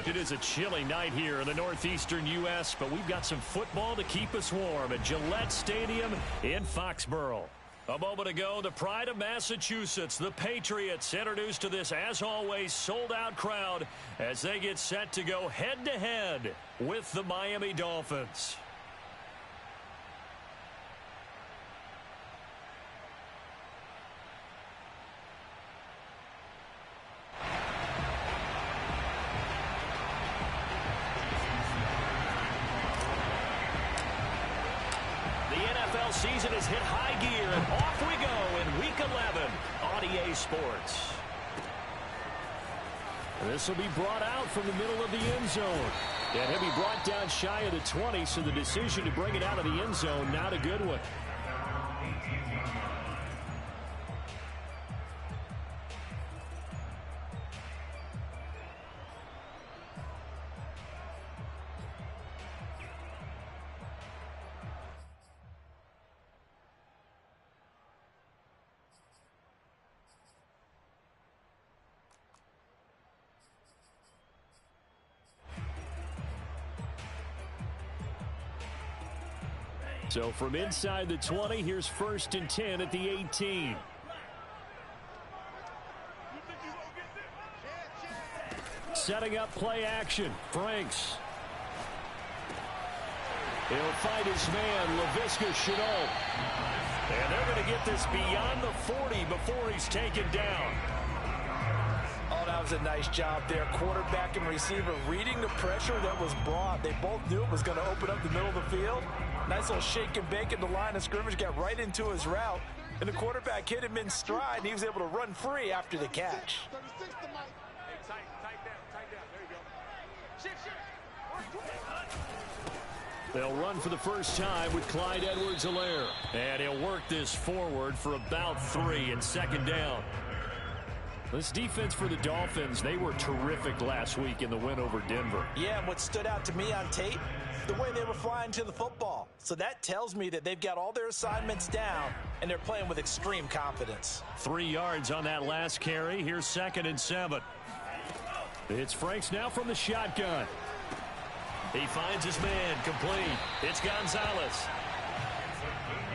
It is a chilly night here in the northeastern U.S., but we've got some football to keep us warm at Gillette Stadium in Foxborough. A moment ago, the pride of Massachusetts, the Patriots, introduced to this, as always, sold-out crowd as they get set to go head-to-head with the Miami Dolphins. Season has hit high gear, and off we go in Week 11 on EA Sports. This will be brought out from the middle of the end zone. And he'll be brought down shy of the 20, so the decision to bring it out of the end zone, not a good one. So from inside the 20, here's 1st and 10 at the 18. Setting up play action. Franks. He'll fight his man, LaVisca Chenault. And they're going to get this beyond the 40 before he's taken down. Oh, that was a nice job there. Quarterback and receiver reading the pressure that was brought. They both knew it was going to open up the middle of the field. Nice little shake and bake at the line of scrimmage, got right into his route. And the quarterback hit him in stride, and he was able to run free after the catch. They'll run for the first time with Clyde Edwards-Helaire. And he'll work this forward for about 3 and 2nd down. This defense for the Dolphins, they were terrific last week in the win over Denver. Yeah, and what stood out to me on tape, the way they were flying to the football. So that tells me that they've got all their assignments down, and they're playing with extreme confidence. 3 yards on that last carry. Here's 2nd and 7. It's Franks now from the shotgun. He finds his man, complete. It's Gonzalez.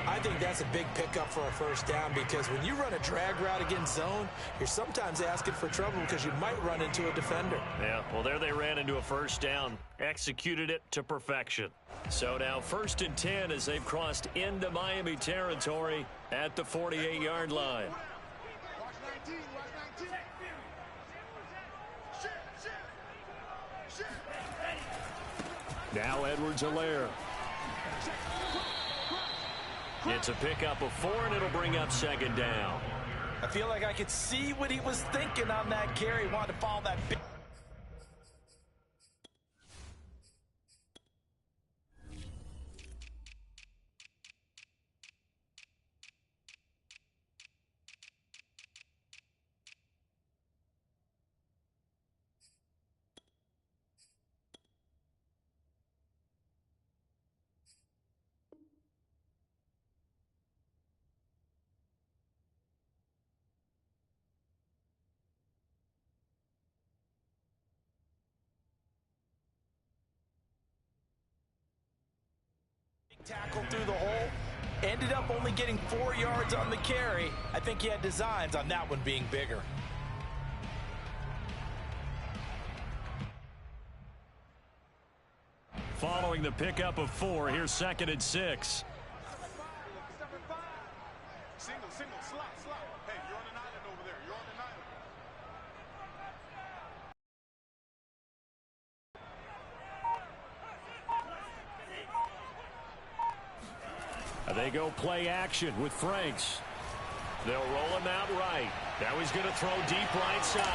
I think that's a big pickup for a first down, because when you run a drag route against zone, you're sometimes asking for trouble because you might run into a defender. Yeah, well, there they ran into a first down, executed it to perfection. So now 1st and 10 as they've crossed into Miami territory at the 48-yard line. Now Edwards-Helaire. It's a pickup of 4, and it'll bring up 2nd down. I feel like I could see what he was thinking on that carry. He wanted to follow that big. Tackle through the hole, ended up only getting 4 yards on the carry. I think he had designs on that one being bigger. Following the pickup of 4, here's 2nd and 6. Single, slot. Hey, you're on an island over there. You're on an island. They go play action with Franks. They'll roll him out right. Now he's going to throw deep right side.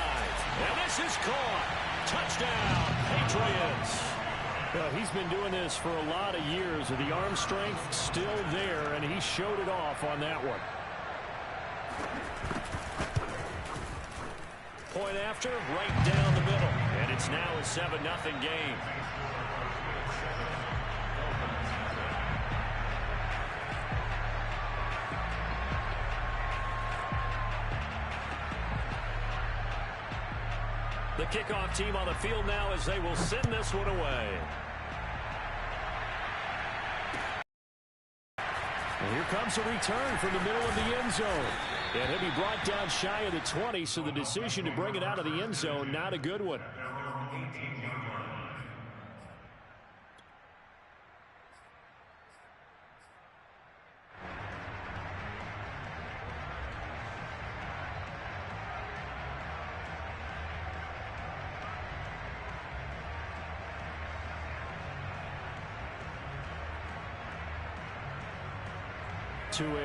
And this is caught. Touchdown, Patriots. Well, he's been doing this for a lot of years, with the arm strength still there, and he showed it off on that one. Point after, right down the middle. And it's now a 7-0 game. The kickoff team on the field now as they will send this one away. And here comes a return from the middle of the end zone. And he'll be brought down shy of the 20, so the decision to bring it out of the end zone, not a good one.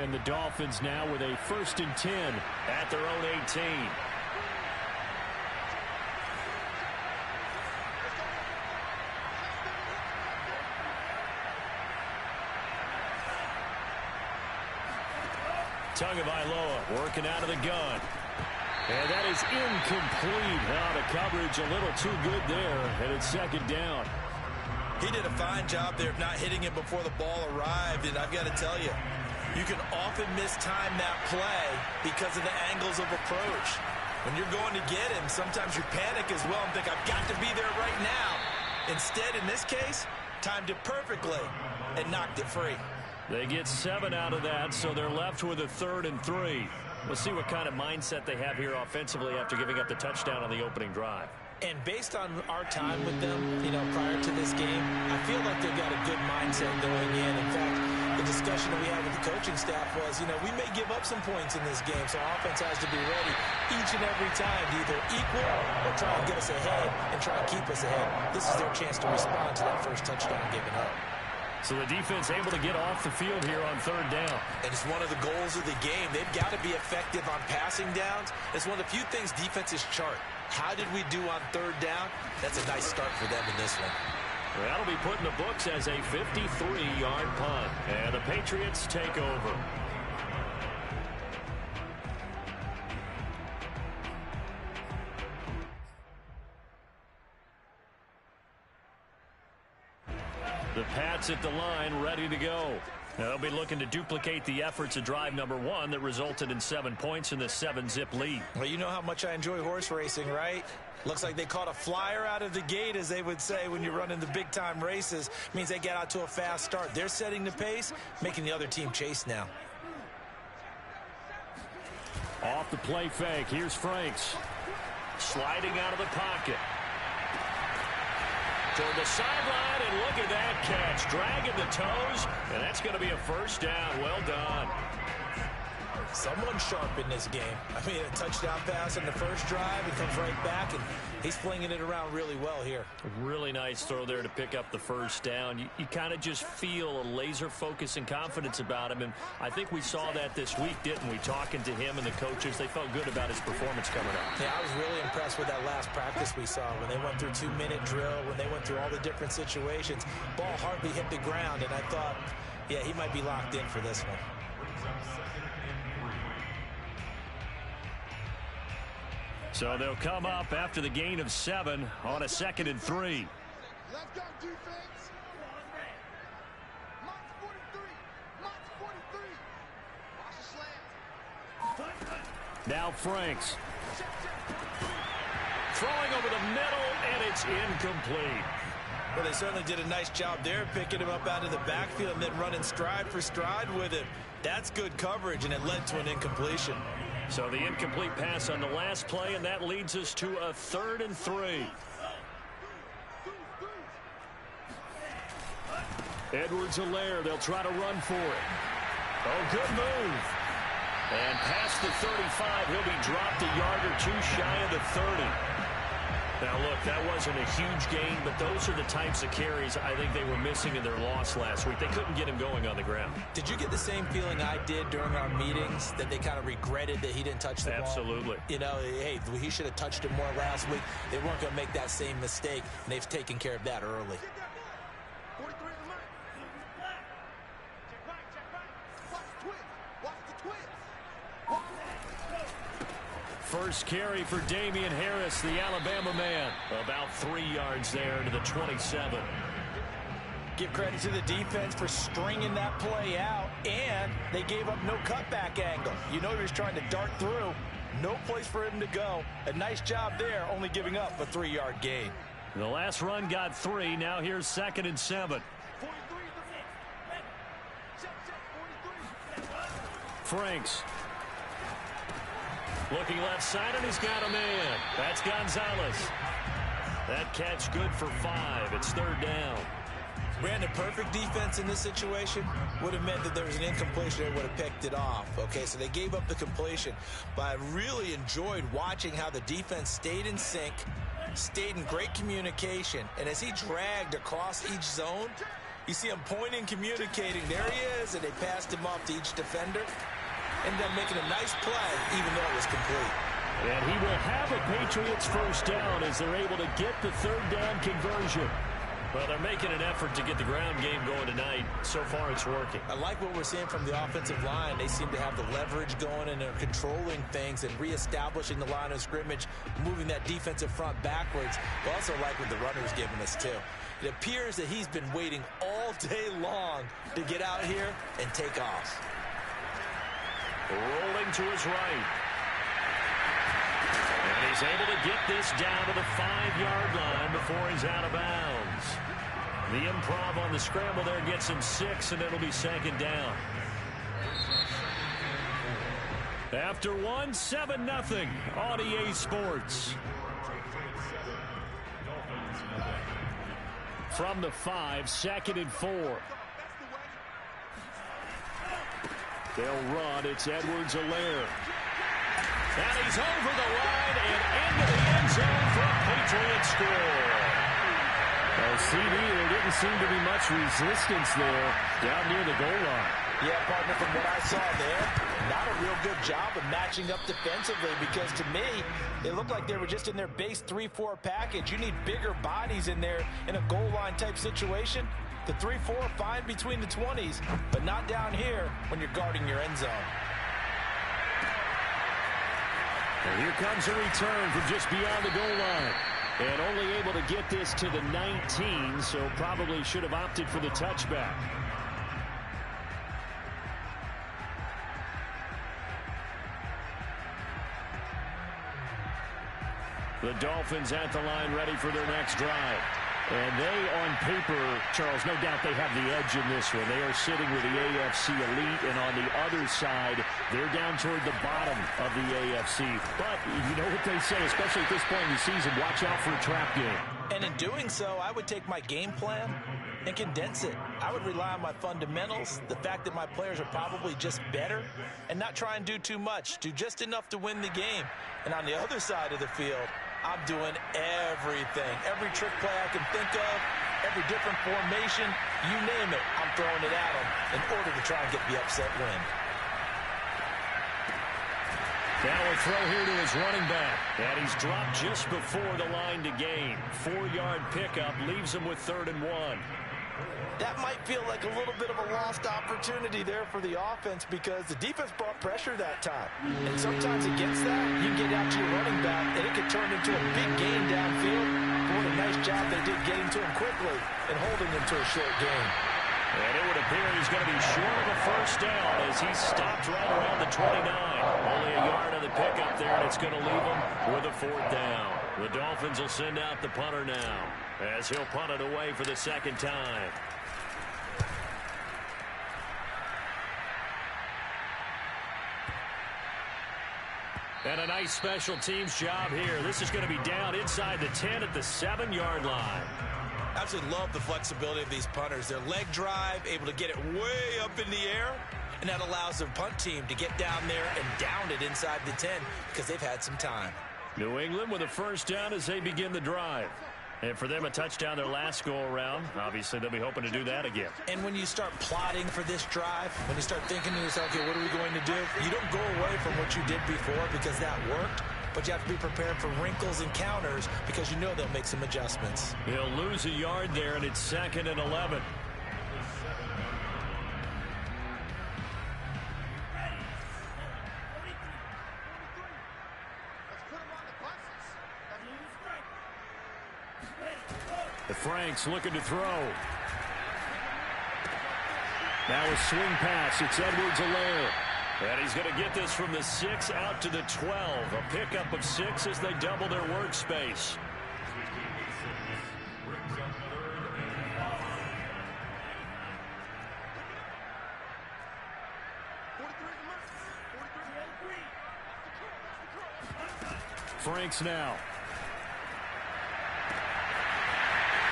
And the Dolphins now with a 1st and 10 at their own 18. Tagovailoa working out of the gun. And that is incomplete. Now the coverage a little too good there, and it's 2nd down. He did a fine job there of not hitting it before the ball arrived, and I've got to tell you, you can often mistime that play because of the angles of approach. When you're going to get him, sometimes you panic as well and think, I've got to be there right now. Instead, in this case, timed it perfectly and knocked it free. They get 7 out of that, so they're left with a 3rd and 3. We'll see what kind of mindset they have here offensively after giving up the touchdown on the opening drive. And based on our time with them, prior to this game, I feel like they've got a good mindset going in. In fact, the discussion that we had with the coaching staff was, we may give up some points in this game, so our offense has to be ready each and every time to either equal or try and get us ahead and try and keep us ahead. This is their chance to respond to that first touchdown given up. So the defense able to get off the field here on 3rd down. And it's one of the goals of the game. They've got to be effective on passing downs. It's one of the few things defenses chart. How did we do on 3rd down? That's a nice start for them in this one. Well, that'll be put in the books as a 53-yard punt. And the Patriots take over. The Pats at the line, ready to go. They'll be looking to duplicate the efforts of drive number 1 that resulted in 7 points in the 7-zip lead. Well, you know how much I enjoy horse racing, right? Looks like they caught a flyer out of the gate, as they would say when you're running the big-time races. Means they get out to a fast start. They're setting the pace, making the other team chase now. Off the play fake. Here's Franks. Sliding out of the pocket. Toward the sideline, and look at that catch. Dragging the toes, and that's going to be a 1st down. Well done. Someone sharp in this game. I mean, a touchdown pass in the first drive. He comes right back, and he's flinging it around really well here. Really nice throw there to pick up the 1st down. You kind of just feel a laser focus and confidence about him, and I think we saw that this week, didn't we? Talking to him and the coaches, they felt good about his performance coming up. Yeah, I was really impressed with that last practice we saw when they went through 2-minute drill, when they went through all the different situations. Ball hardly hit the ground, and I thought, yeah, he might be locked in for this one. So they'll come up after the gain of 7 on a 2nd and 3. Let's go, defense. Mark 43. Mark 43. Watch the slant. Now Franks. Throwing over the middle, and it's incomplete. Well, they certainly did a nice job there, picking him up out of the backfield and then running stride for stride with him. That's good coverage, and it led to an incompletion. So the incomplete pass on the last play, and that leads us to a 3rd and 3. Edwards-Helaire, they'll try to run for it. Oh, good move. And past the 35, he'll be dropped a yard or 2 shy of the 30. Now, look, that wasn't a huge gain, but those are the types of carries I think they were missing in their loss last week. They couldn't get him going on the ground. Did you get the same feeling I did during our meetings, that they kind of regretted that he didn't touch the ball? Absolutely. Hey, he should have touched it more last week. They weren't going to make that same mistake, and they've taken care of that early. First carry for Damian Harris, the Alabama man. About 3 yards there to the 27. Give credit to the defense for stringing that play out, and they gave up no cutback angle. You know he was trying to dart through. No place for him to go. A nice job there, only giving up a 3-yard gain. The last run got 3. Now here's 2nd and 7. Franks. Looking left side, and he's got a man. That's Gonzalez. That catch good for 5. It's 3rd down. Brandon, perfect defense in this situation would have meant that there was an incompletion and would have picked it off. Okay, so they gave up the completion. But I really enjoyed watching how the defense stayed in sync, stayed in great communication. And as he dragged across each zone, you see him pointing, communicating. There he is, and they passed him off to each defender. Ended up making a nice play, even though it was complete. And he will have a Patriots first down as they're able to get the 3rd down conversion. Well, they're making an effort to get the ground game going tonight. So far, it's working. I like what we're seeing from the offensive line. They seem to have the leverage going, and they're controlling things and reestablishing the line of scrimmage, moving that defensive front backwards. But also like what the runner's giving us, too. It appears that he's been waiting all day long to get out here and take off. Rolling to his right. And he's able to get this down to the 5-yard line before he's out of bounds. The improv on the scramble there gets him 6, and it'll be 2nd down. After 1, 7-0 on EA Sports. From the 5, 2nd and 4. They'll run. It's Edwards-Helaire. And he's over the line and into the end zone for a Patriot score. Well, CD, there didn't seem to be much resistance there down near the goal line. Yeah, partner, from what I saw there, not a real good job of matching up defensively, because to me, it looked like they were just in their base 3-4 package. You need bigger bodies in there in a goal line type situation. The 3-4 fine between the 20s, but not down here when you're guarding your end zone. And here comes a return from just beyond the goal line. And only able to get this to the 19, so probably should have opted for the touchback. The Dolphins at the line ready for their next drive. And they, on paper, Charles, no doubt they have the edge in this one. They are sitting with the AFC elite, and on the other side, they're down toward the bottom of the AFC. But you know what they say, especially at this point in the season, watch out for a trap game. And in doing so, I would take my game plan and condense it. I would rely on my fundamentals, the fact that my players are probably just better, and not try and do too much, do just enough to win the game. And on the other side of the field, I'm doing everything. Every trick play I can think of, every different formation, you name it, I'm throwing it at them in order to try and get the upset win. Now a throw here to his running back. And he's dropped just before the line to gain. 4-yard pickup leaves him with 3rd and 1. That might feel like a little bit of a lost opportunity there for the offense, because the defense brought pressure that time. And sometimes against that, you can get out to your running back, and it can turn into a big gain downfield. But what a nice job they did getting to him quickly and holding him to a short gain. And it would appear he's going to be short of a first down as he stopped right around the 29. Only a yard of the pickup there, and it's going to leave him with a 4th down. The Dolphins will send out the punter now as he'll punt it away for the 2nd time. And a nice special teams job here. This is going to be down inside the 10 at the 7-yard line. Absolutely love the flexibility of these punters. Their leg drive, able to get it way up in the air, and that allows their punt team to get down there and down it inside the 10 because they've had some time. New England with a first down as they begin the drive. And for them, a touchdown their last go-around. Obviously, they'll be hoping to do that again. And when you start plotting for this drive, when you start thinking to yourself, okay, what are we going to do? You don't go away from what you did before because that worked, but you have to be prepared for wrinkles and counters because you know they'll make some adjustments. He'll lose a yard there, and it's 2nd and 11. The Franks looking to throw. Now a swing pass. It's Edwards-Helaire. And he's going to get this from the 6 out to the 12. A pickup of 6 as they double their workspace. Franks now.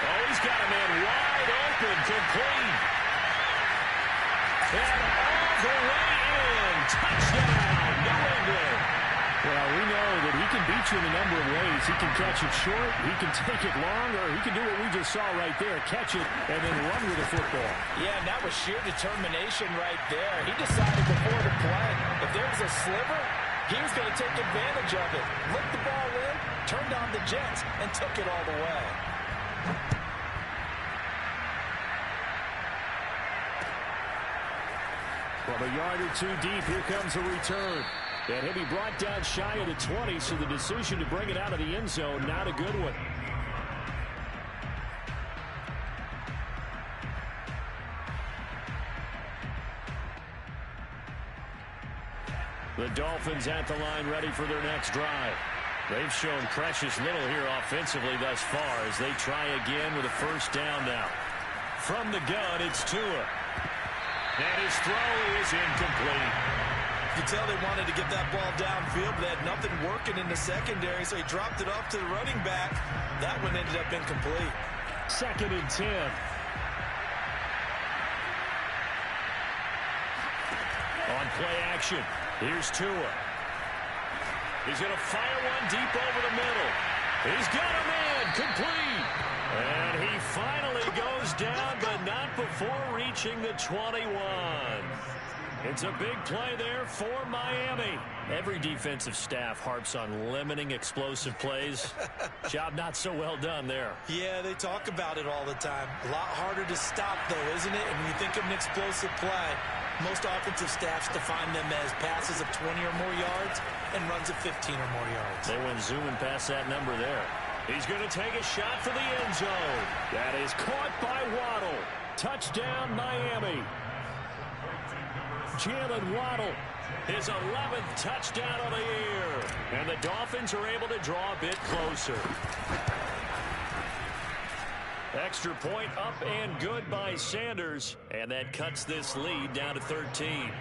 Oh, he's got a man wide open, complete. And all the way in. Touchdown, New England. Well, we know that he can beat you in a number of ways. He can catch it short, he can take it long, or he can do what we just saw right there, catch it and then run with the football. Yeah, and that was sheer determination right there. He decided before the play, if there was a sliver, he was going to take advantage of it. Looked the ball in, turned on the jets, and took it all the way. From a yard or two deep, here comes a return. And he'll be brought down shy of the 20, so the decision to bring it out of the end zone, not a good one. The Dolphins at the line ready for their next drive. They've shown precious little here offensively thus far as they try again with a first down now. From the gun, it's Tua. And his throw is incomplete. You can tell they wanted to get that ball downfield, but they had nothing working in the secondary, so he dropped it off to the running back. That one ended up incomplete. 2nd and 10. On play action, here's Tua. He's going to fire one deep over the middle. He's got a man, complete. And he finally goes down, but not before reaching the 21. It's a big play there for Miami. Every defensive staff harps on limiting explosive plays. Job not so well done there. Yeah, they talk about it all the time. A lot harder to stop, though, isn't it? And when you think of an explosive play, most offensive staffs define them as passes of 20 or more yards and runs of 15 or more yards. They went zooming past that number there. He's going to take a shot for the end zone. That is caught by Waddle. Touchdown, Miami. Jalen Waddle, his 11th touchdown of the year. And the Dolphins are able to draw a bit closer. Extra point up and good by Sanders. And that cuts this lead down to 13.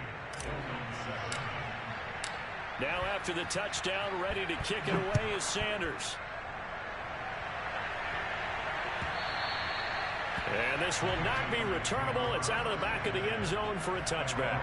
Now after the touchdown, ready to kick it away is Sanders. And this will not be returnable. It's out of the back of the end zone for a touchback.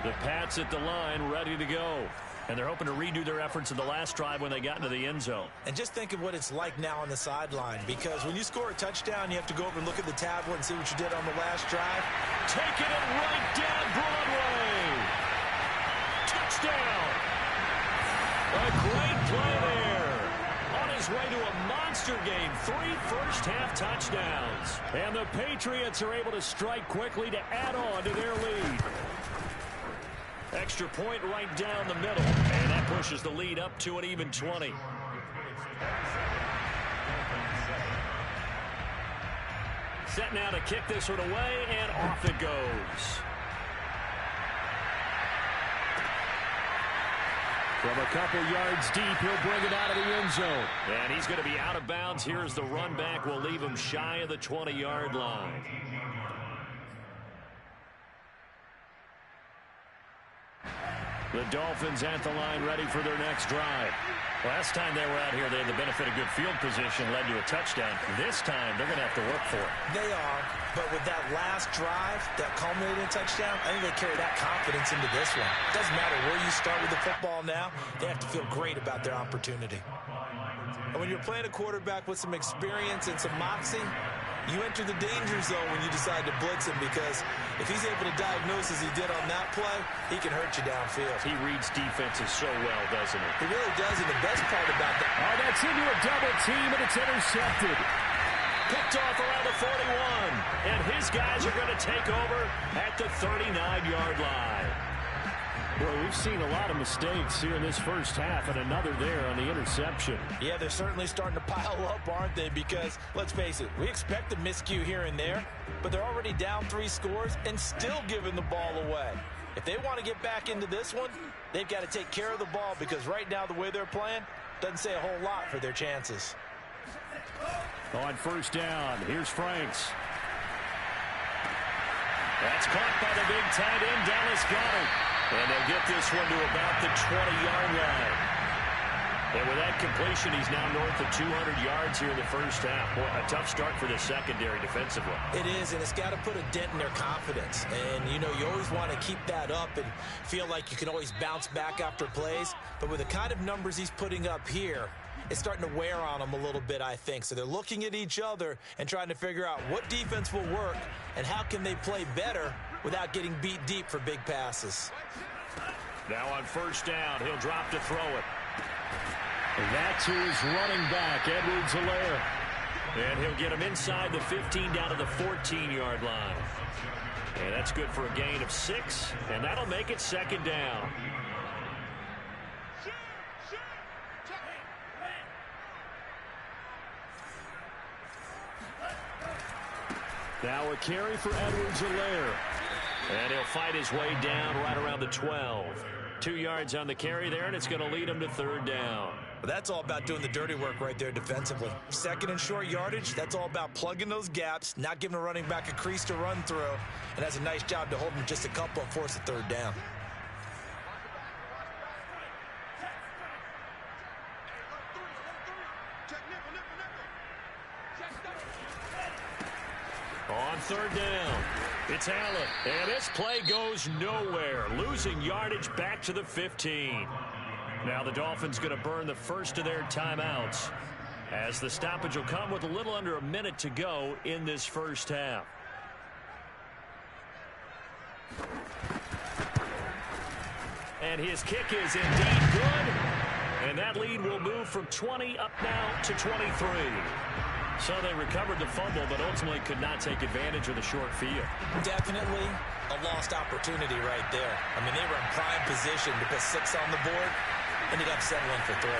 The Pats at the line, ready to go. And they're hoping to redo their efforts in the last drive when they got into the end zone. And just think of what it's like now on the sideline, because when you score a touchdown, you have to go over and look at the tablet and see what you did on the last drive. Taking it right down Broadway. Touchdown. A great play there. On his way to a monster game, 3 first-half touchdowns. And the Patriots are able to strike quickly to add on to their lead. Extra point right down the middle, and that pushes the lead up to an even 20. Set now to kick this one away, and off it goes. From a couple yards deep, he'll bring it out of the end zone. And he's going to be out of bounds. Here's the run back. We'll leave him shy of the 20-yard line. The Dolphins at the line ready for their next drive. Last time they were out here, they had the benefit of good field position, led to a touchdown. This time, they're going to have to work for it. They are, but with that last drive, that culminated in touchdown, I think they carry that confidence into this one. It doesn't matter where you start with the football now, they have to feel great about their opportunity. And when you're playing a quarterback with some experience and some moxie, you enter the danger zone when you decide to blitz him, because if he's able to diagnose as he did on that play, he can hurt you downfield. He reads defenses so well, doesn't he? He really does, and the best part about that... Oh, that's into a double team, and it's intercepted. Picked off around the 41, and his guys are going to take over at the 39-yard line. Boy, we've seen a lot of mistakes here in this first half, and another there on the interception. Yeah, they're certainly starting to pile up, aren't they? Because, let's face it, we expect a miscue here and there, but they're already down 3 scores and still giving the ball away. If they want to get back into this one, they've got to take care of the ball, because right now the way they're playing doesn't say a whole lot for their chances. On first down, here's Franks. That's caught by the big tight end, Dallas Goedert. And they'll get this one to about the 20-yard line. And with that completion, he's now north of 200 yards here in the first half. Boy, a tough start for the secondary defensively. It is, and it's got to put a dent in their confidence. And, you know, you always want to keep that up and feel like you can always bounce back after plays. But with the kind of numbers he's putting up here, it's starting to wear on them a little bit, I think. So they're looking at each other and trying to figure out what defense will work and how can they play better without getting beat deep for big passes. Now on first down, he'll drop to throw it. And that's who is running back, Edwards-Helaire. And he'll get him inside the 15 down to the 14-yard line. And that's good for a gain of 6, and that'll make it second down. Now a carry for Edwards-Helaire. And he'll fight his way down right around the 12. 2 yards on the carry there, and it's going to lead him to third down. But that's all about doing the dirty work right there defensively. Second and short yardage, that's all about plugging those gaps, not giving a running back a crease to run through. And that's a nice job to hold him just a couple and force a third down. On third down, it's Allen. And this play goes nowhere. Losing yardage back to the 15. Now the Dolphins going to burn the first of their timeouts, as the stoppage will come with a little under a minute to go in this first half. And his kick is indeed good. And that lead will move from 20 up now to 23. So they recovered the fumble, but ultimately could not take advantage of the short field. Definitely a lost opportunity right there. I mean, they were in prime position to put 6 on the board. Ended up settling for 3.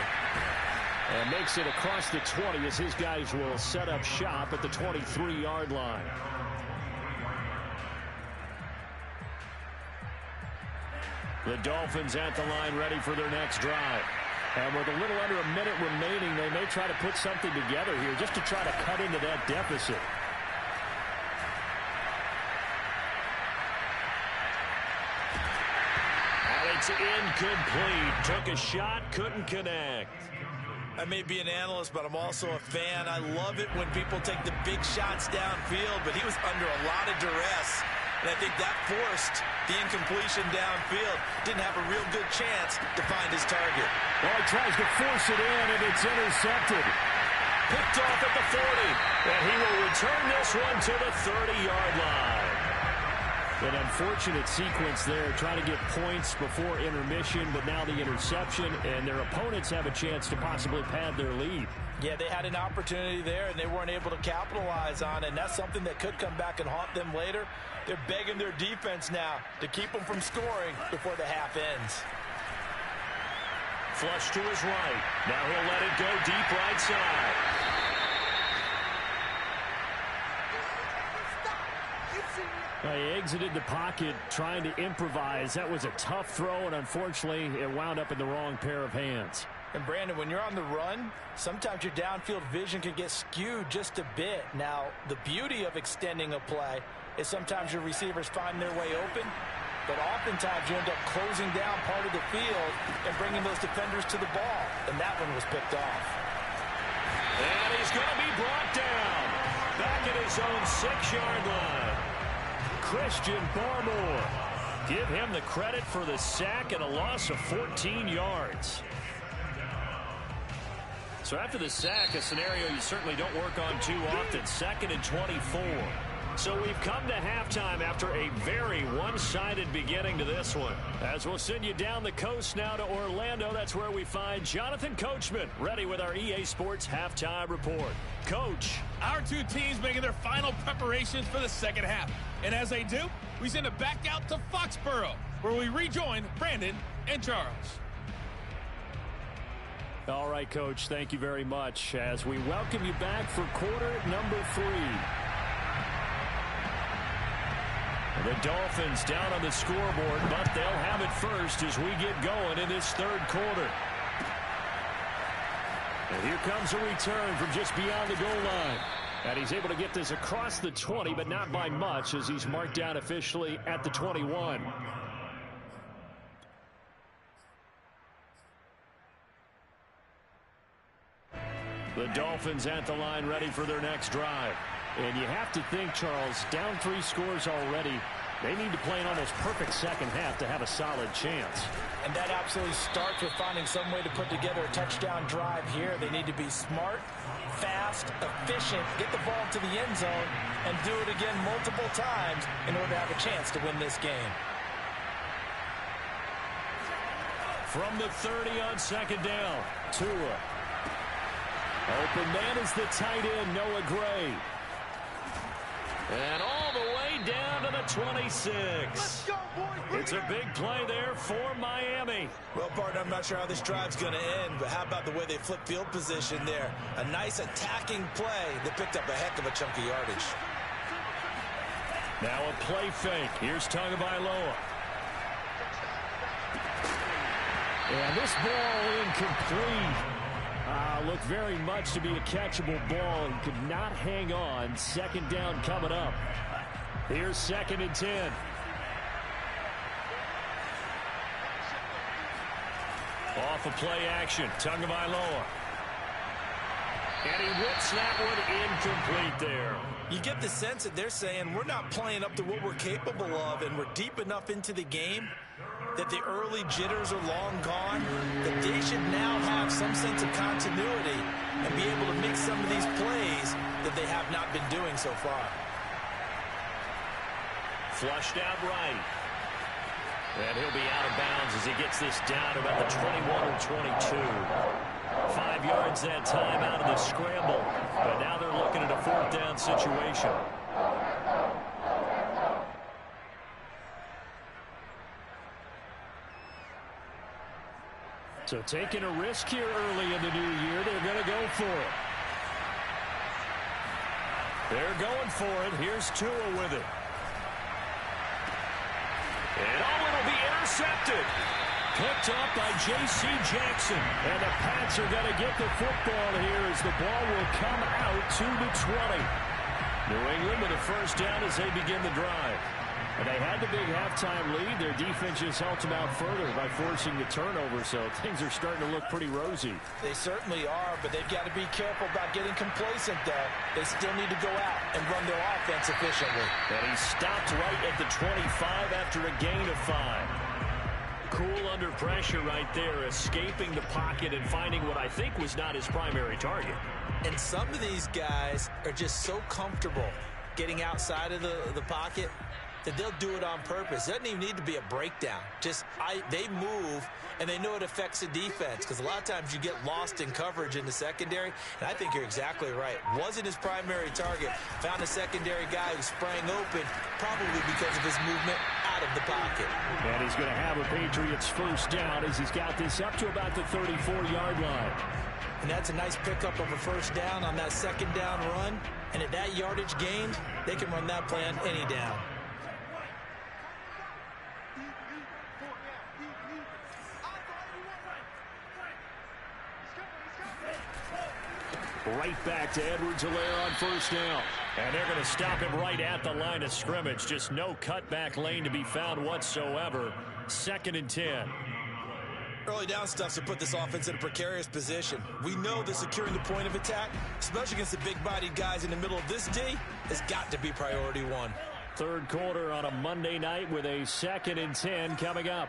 And makes it across the 20 as his guys will set up shop at the 23-yard line. The Dolphins at the line, ready for their next drive. And with a little under a minute remaining, they may try to put something together here just to try to cut into that deficit. And it's incomplete. Took a shot, couldn't connect. I may be an analyst, but I'm also a fan. I love it when people take the big shots downfield, but he was under a lot of duress. And I think that forced the incompletion downfield. Didn't have a real good chance to find his target. Well, he tries to force it in, and it's intercepted. Picked off at the 40. And he will return this one to the 30-yard line. An unfortunate sequence there, trying to get points before intermission, but now the interception, and their opponents have a chance to possibly pad their lead. Yeah, they had an opportunity there, and they weren't able to capitalize on it, and that's something that could come back and haunt them later. They're begging their defense now to keep them from scoring before the half ends. Flush to his right. Now he'll let it go deep right side. He exited the pocket trying to improvise. That was a tough throw, and unfortunately, it wound up in the wrong pair of hands. And Brandon, when you're on the run, sometimes your downfield vision can get skewed just a bit. Now, the beauty of extending a play is sometimes your receivers find their way open, but oftentimes you end up closing down part of the field and bringing those defenders to the ball. And that one was picked off. And he's going to be brought down back at his own 6-yard line. Christian Barmore. Give him the credit for the sack and a loss of 14 yards. So after the sack, a scenario you certainly don't work on too often. 2nd and 24. So we've come to halftime after a very one-sided beginning to this one. As we'll send you down the coast now to Orlando, that's where we find Jonathan Coachman ready with our EA Sports Halftime Report. Coach. Our two teams making their final preparations for the second half. And as they do, we send it back out to Foxborough, where we rejoin Brandon and Charles. All right, Coach, thank you very much as we welcome you back for quarter number 3. The Dolphins down on the scoreboard, but they'll have it first as we get going in this third quarter. And here comes a return from just beyond the goal line. And he's able to get this across the 20, but not by much as he's marked down officially at the 21. The Dolphins at the line ready for their next drive. And you have to think, Charles, down 3 scores already. They need to play an almost perfect second half to have a solid chance. And that absolutely starts with finding some way to put together a touchdown drive here. They need to be smart, fast, efficient, get the ball to the end zone, and do it again multiple times in order to have a chance to win this game. From the 30 on second down, Tua. Open man is the tight end, Noah Gray. And all the way down to the 26. Let's go, boys. It's a big play there for Miami. Well, partner, I'm not sure how this drive's going to end, but how about the way they flip field position there? A nice attacking play that picked up a heck of a chunk of yardage. Now a play fake. Here's Tagovailoa. And this ball incomplete. Looked very much to be a catchable ball and could not hang on. Second down coming up. Here's 2nd and 10. Off of play action, Tagovailoa. And he whips that one incomplete there. You get the sense that they're saying we're not playing up to what we're capable of, and we're deep enough into the game that the early jitters are long gone, that they should now have some sense of continuity and be able to make some of these plays that they have not been doing so far. Flushed out right. And he'll be out of bounds as he gets this down about the 21 or 22. 5 yards that time out of the scramble. But now they're looking at a 4th down situation. So taking a risk here early in the new year, they're going to go for it. They're going for it. Here's Tua with it. And it'll be intercepted. Picked up by J.C. Jackson. And the Pats are going to get the football here as the ball will come out to the 20. New England with a 1st down as they begin the drive. And they had the big halftime lead. Their defense just helped them out further by forcing the turnover, so things are starting to look pretty rosy. They certainly are, but they've got to be careful about getting complacent, though. They still need to go out and run their offense efficiently. And he stopped right at the 25 after a gain of 5. Cool under pressure right there, escaping the pocket and finding what I think was not his primary target. And some of these guys are just so comfortable getting outside of the pocket that they'll do it on purpose. It doesn't even need to be a breakdown. They move, and they know it affects the defense because a lot of times you get lost in coverage in the secondary, and I think you're exactly right. Wasn't his primary target. Found a secondary guy who sprang open, probably because of his movement out of the pocket. And he's going to have a Patriots 1st down as he's got this up to about the 34-yard line. And that's a nice pickup of a 1st down on that 2nd down run. And at that yardage gained, they can run that play on any down. Right back to Edwards-Helaire on 1st down. And they're going to stop him right at the line of scrimmage. Just no cutback lane to be found whatsoever. 2nd and 10. Early down stuff to put this offense in a precarious position. We know that securing the point of attack, especially against the big-bodied guys in the middle of this D, has got to be priority 1. 3rd quarter on a Monday night with a 2nd and 10 coming up.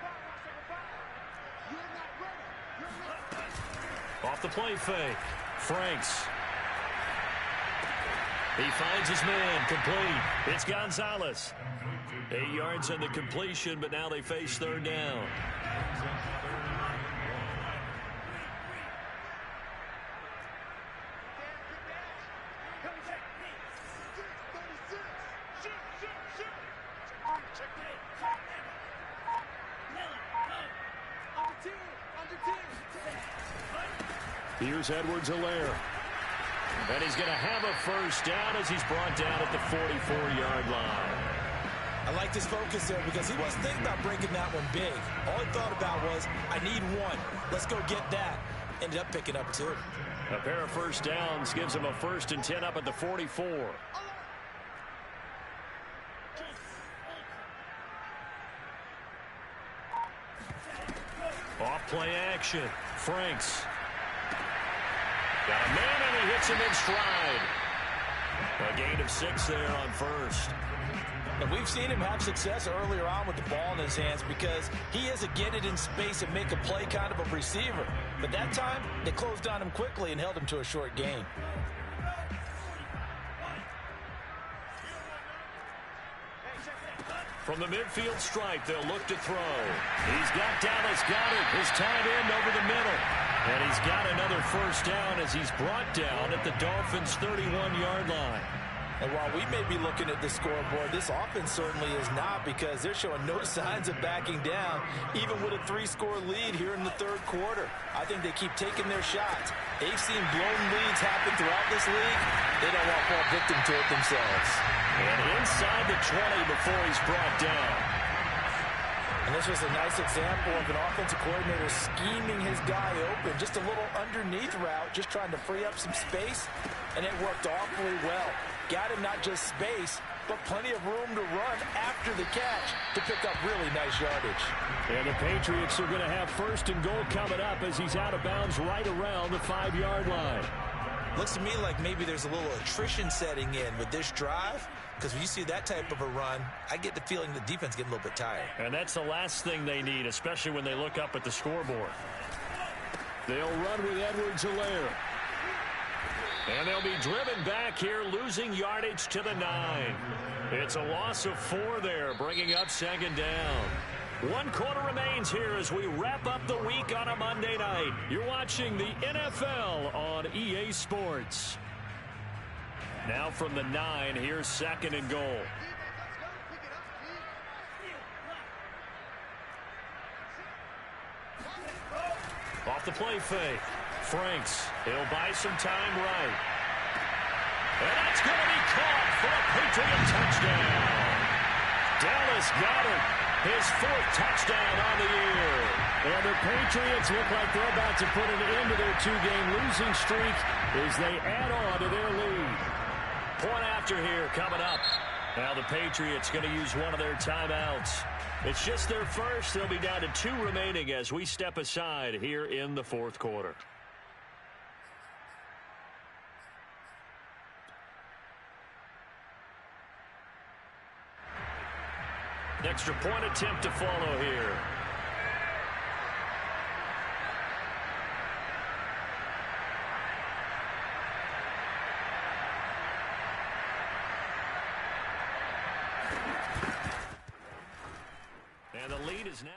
Off the play fake. Franks. He finds his man, complete. It's Gonzalez. 8 yards on the completion, but now they face 3rd down. Here's Edwards-Helaire. And he's going to have a first down as he's brought down at the 44-yard line. I like this focus there because he wasn't thinking about breaking that one big. All he thought about was, I need one. Let's go get that. Ended up picking up two. A pair of first downs gives him a 1st and 10 up at the 44. Off play action. Franks. Got a man and he hits him in stride. A gain of 6 there on 1st. And we've seen him have success earlier on with the ball in his hands because he is a get it in space and make a play kind of a receiver. But that time, they closed on him quickly and held him to a short gain. From the midfield stripe, they'll look to throw. He's got Dallas Goedert, his tight end, over the middle. And he's got another first down as he's brought down at the Dolphins' 31-yard line. And while we may be looking at the scoreboard, this offense certainly is not because they're showing no signs of backing down, even with a 3-score lead here in the third quarter. I think they keep taking their shots. They've seen blown leads happen throughout this league. They don't want to fall victim to it themselves. And inside the 20 before he's brought down. And this was a nice example of an offensive coordinator scheming his guy open. Just a little underneath route, just trying to free up some space, and it worked awfully well. Got him not just space, but plenty of room to run after the catch to pick up really nice yardage. And the Patriots are going to have 1st and goal coming up as he's out of bounds right around the 5-yard line. Looks to me like maybe there's a little attrition setting in with this drive, because when you see that type of a run, I get the feeling the defense getting a little bit tired. And that's the last thing they need, especially when they look up at the scoreboard. They'll run with Edwards-Helaire. And they'll be driven back here, losing yardage to the 9. It's a loss of 4 there, bringing up 2nd down. 1 quarter remains here as we wrap up the week on a Monday night. You're watching the NFL on EA Sports. Now from the 9, here's 2nd and goal. Off the play fake. Franks, he'll buy some time right. And that's going to be caught for a Patriot touchdown. Dallas Goedert, his 4th touchdown on the year. And the Patriots look like they're about to put an end to their 2-game losing streak as they add on to their lead. Point after here coming up. Now the Patriots going to use one of their timeouts. It's just their first. They'll be down to 2 remaining as we step aside here in the 4th quarter. Extra point attempt to follow here. And the lead is now